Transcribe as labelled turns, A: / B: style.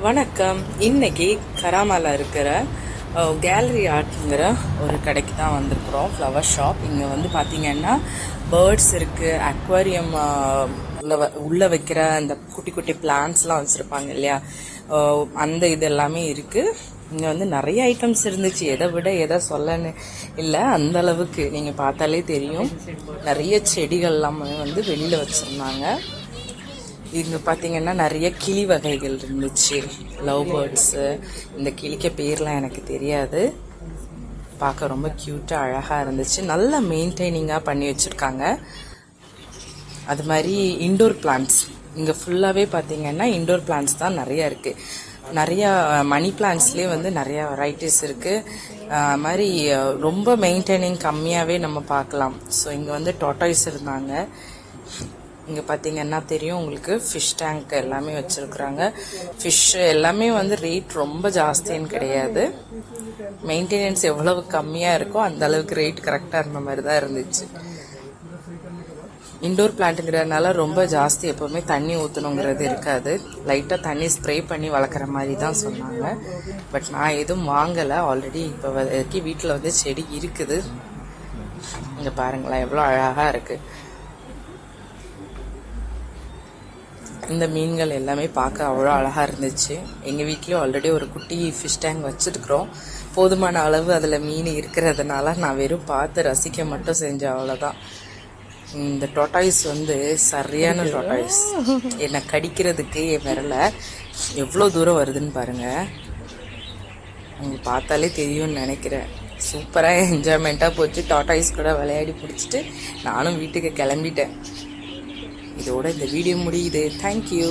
A: வணக்கம். இன்னைக்கு கராமால இருக்கிற கேலரி ஆர்ட்ங்கிற ஒரு கடைக்கு தான் வந்திருக்கிறோம். Flower shop. இங்கே வந்து பார்த்தீங்கன்னா பேர்ட்ஸ் இருக்குது, அக்வாரியம் உள்ளே வைக்கிற அந்த குட்டி குட்டி பிளான்ட்ஸ்லாம் வச்சுருப்பாங்க இல்லையா, அந்த இது எல்லாமே இருக்குது. இங்கே வந்து நிறைய ஐட்டம்ஸ் இருந்துச்சு. எதை விட எதை சொல்லன்னு இல்லை, அந்த அளவுக்கு நீங்கள் பார்த்தாலே தெரியும். நிறைய செடிகள்லாம் வந்து வெளியில் வச்சுருந்தாங்க. இங்கே பார்த்தீங்கன்னா நிறைய கிளி வகைகள் இருந்துச்சு, லவ் பேர்ட்ஸு. இந்த கிளிக்க பேர்லாம் எனக்கு தெரியாது. பார்க்க ரொம்ப க்யூட்டாக அழகாக இருந்துச்சு. நல்ல மெயின்டைனிங்காக பண்ணி வச்சுருக்காங்க. அது மாதிரி இண்டோர் பிளான்ட்ஸ் இங்கே ஃபுல்லாகவே பார்த்தீங்கன்னா இண்டோர் பிளான்ட்ஸ் தான் நிறையா இருக்குது. நிறையா மணி பிளான்ட்ஸ்லேயே வந்து நிறையா வெரைட்டிஸ் இருக்குது. மாதிரி ரொம்ப மெயின்டைனிங் கம்மியாகவே நம்ம பார்க்கலாம். ஸோ இங்கே வந்து டாட்டாய்ஸ் இருந்தாங்க. இங்கே பார்த்தீங்கன்னா தெரியும் உங்களுக்கு, ஃபிஷ் டேங்க் எல்லாமே வச்சுருக்குறாங்க. ஃபிஷ் எல்லாமே வந்து ரேட் ரொம்ப ஜாஸ்தின்னு கிடையாது. மெயின்டெனன்ஸ் எவ்வளவு கம்மியாக இருக்கோ அந்த அளவுக்கு ரேட் கரெக்டாக இருந்த மாதிரி தான் இருந்துச்சு. இண்டோர் பிளான்ட்டுங்கிறதுனால ரொம்ப ஜாஸ்தி எப்போவுமே தண்ணி ஊற்றணுங்கிறது இருக்காது. லைட்டாக தண்ணி ஸ்ப்ரே பண்ணி வளர்க்குற மாதிரி தான் சொன்னாங்க. பட் நான் எதுவும் வாங்கலை. ஆல்ரெடி இப்போ வரைக்கும் வீட்டில் வந்து செடி இருக்குது. இங்கே பாருங்களேன் எவ்வளோ அழகாக இருக்குது. இந்த மீன்கள் எல்லாமே பார்க்க அவ்வளோ அழகாக இருந்துச்சு. எங்கள் வீட்லேயும் ஆல்ரெடி ஒரு குட்டி ஃபிஷ் டேங்க் வச்சுருக்குறோம். போதுமான அளவு அதில் மீன் இருக்கிறதுனால நான் வெறும் பார்த்து ரசிக்க மட்டும் செஞ்சேன், அவ்வளோதான். இந்த டொட்டாய்ஸ் வந்து சரியான டொட்டாய்ஸ். என்னை கடிக்கிறதுக்கு என் விரல எவ்வளோ தூரம் வருதுன்னு பாருங்கள். உங்களுக்கு பார்த்தாலே தெரியும்னு நினைக்கிறேன். சூப்பராக என்ஜாய்மெண்ட்டாக போச்சு. டாட்டாய்ஸ் கூட விளையாடி பிடிச்சிட்டு நானும் வீட்டுக்கு கிளம்பிட்டேன். இதோட இந்த வீடியோ முடியுது. தேங்க்யூ.